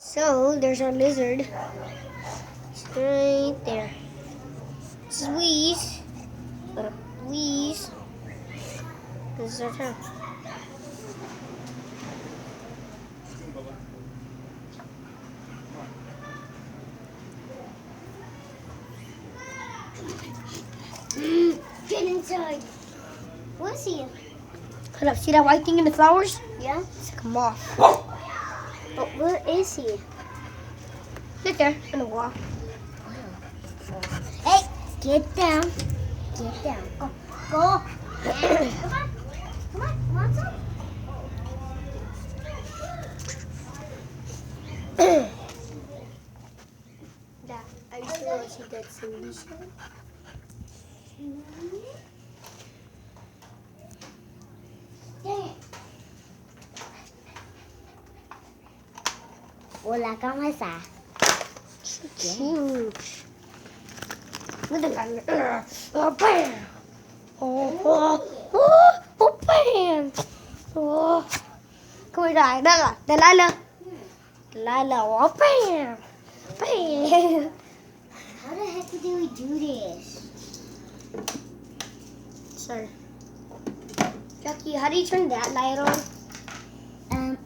So there's our lizard. It's right there. This is Wheeze. Wheeze. This is our town. Get inside. What is he? Hold up, see that white thing in the flowers? Yeah. It's like a moth. But where is he? Right there, in the wall. Hey, get down. Get down. Go. Go. Come on. Come on. Come on, son. Dad, are you sure what she gets in this show? Hola, ¿cómo está? Huge. Look at that. Oh, bam. Oh, bam. Oh. Come here, Delilah. Delilah. Delilah. Oh, bam. Bam. How the heck do we do this? Sorry. Jackie, how do you turn that light on?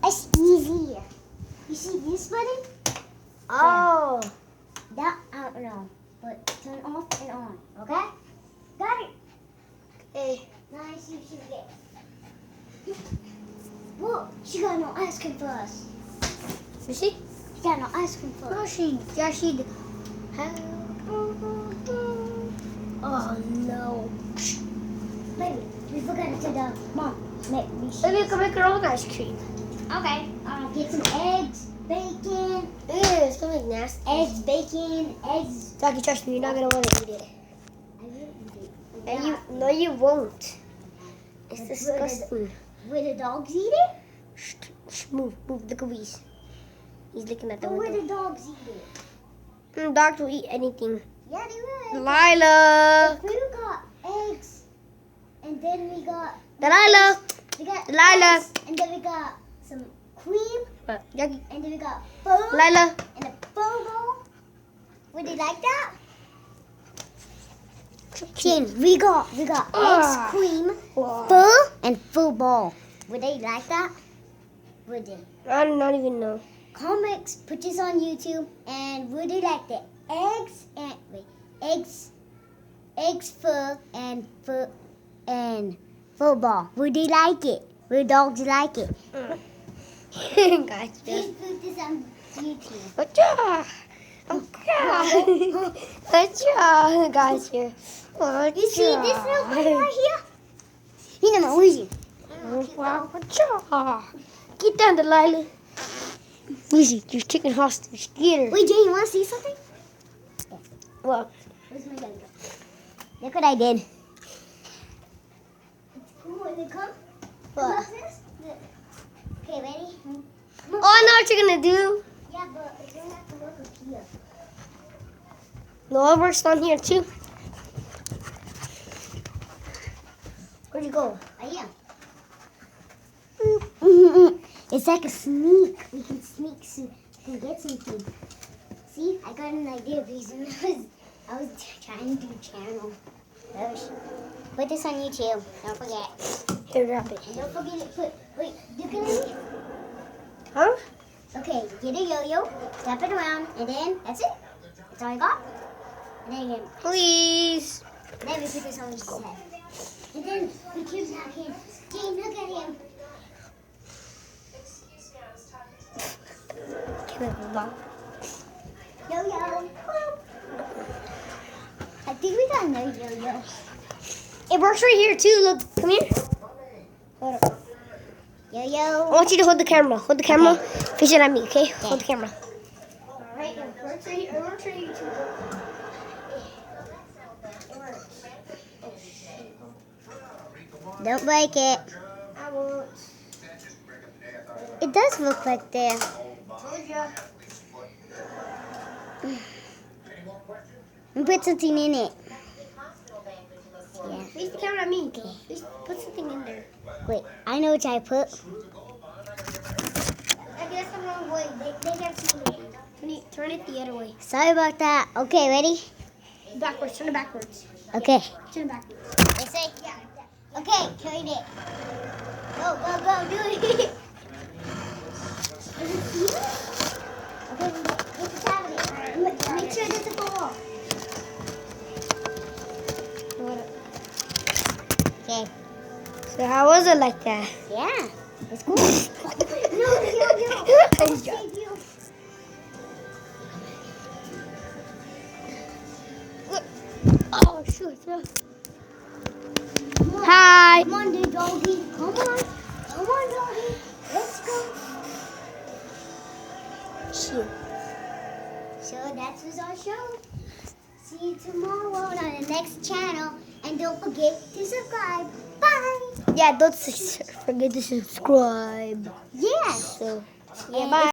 It's easy. You see this button? Oh. That, I don't know. But turn off and on, okay? Got it. Hey. Now I see what she gets. Whoa, she got no ice cream for us. You see? She got no ice cream for No, us. she. Oh no. Baby, we forgot to tell the mom. Maybe you can make her own ice cream. Okay. Get some eggs, bacon. Ew, it's gonna be nasty. Eggs, bacon, eggs. Jackie, trust me, you're not gonna want to eat it. I will eat it. And no, you won't. It's disgusting. Will the dogs eat it? Shh, move. Look at Wheeze. He's looking at the Or will window. the dogs eat it? Dogs will eat anything. Yeah, they will. Delilah. We got eggs, and then we got Delilah. Delilah. eggs, and then we got some cream, Jackie. and then we got food Delilah. and a bowl. Would they like that? We got eggs, cream, food, and food bowl. Would they like that? Would they? I do not even know. Comics, put this on YouTube, and would they like the eggs, food, and football? Would they like it? Would dogs like it? Gotcha. Please put this on YouTube. Gotcha. Gotcha. Gotcha. You see this little thing right here? You know, Wheezy. Gotcha. Get down, Delilah. Wheezy, you're taking hostage. Get her. Wait, Jay, you want to see something? Well, Where's my gun? Look what I did. It's cool when they come. what? Okay, ready? Oh, I know what you're gonna do. Yeah, but it's gonna have to work up here. No, it works on here too. Where'd you go? I am. It's like a sneak. We can sneak so we can get something. See, I got an idea because I was trying to do channel. Put this on YouTube. Don't forget. Here, drop it. And don't forget to wait, you can Huh? okay, get a yo-yo, tap it around, and then that's it. That's all I got. And then again, Please. then we put this on his head. And then we keep talking. Jane, look at him. Yo-yo. I think we got no yo-yo. It works right here too. Look, come here. Hold up. I Yo-yo. want you to hold the camera. Hold the camera. Face it at me, okay? Hold the camera. Alright, it works right here. It works right here too. It works. Don't break it. I won't. It does look like there. Told ya. And put something in it. Yeah. Face the camera at me. Face, put something in there. Wait, I know what I put. I guess the wrong way. They can't see me. Turn it the other way. Sorry about that. Okay, ready? Backwards. Turn it backwards. Okay. Turn it backwards. This way? Yeah. Okay, turn it. Go, go, go, do it. Does it see it? Okay, get the top of it. Make sure it doesn't go off. Okay. So how was it like that? Yeah, it's cool. No. Nice job. Oh shoot! Hi. Come on, dude, doggy. Come on, doggy. Let's go. Shoot. So that was our show. See you tomorrow on the next channel. And don't forget to subscribe. Bye. Yeah, don't forget to subscribe. Yeah. So yeah, And bye.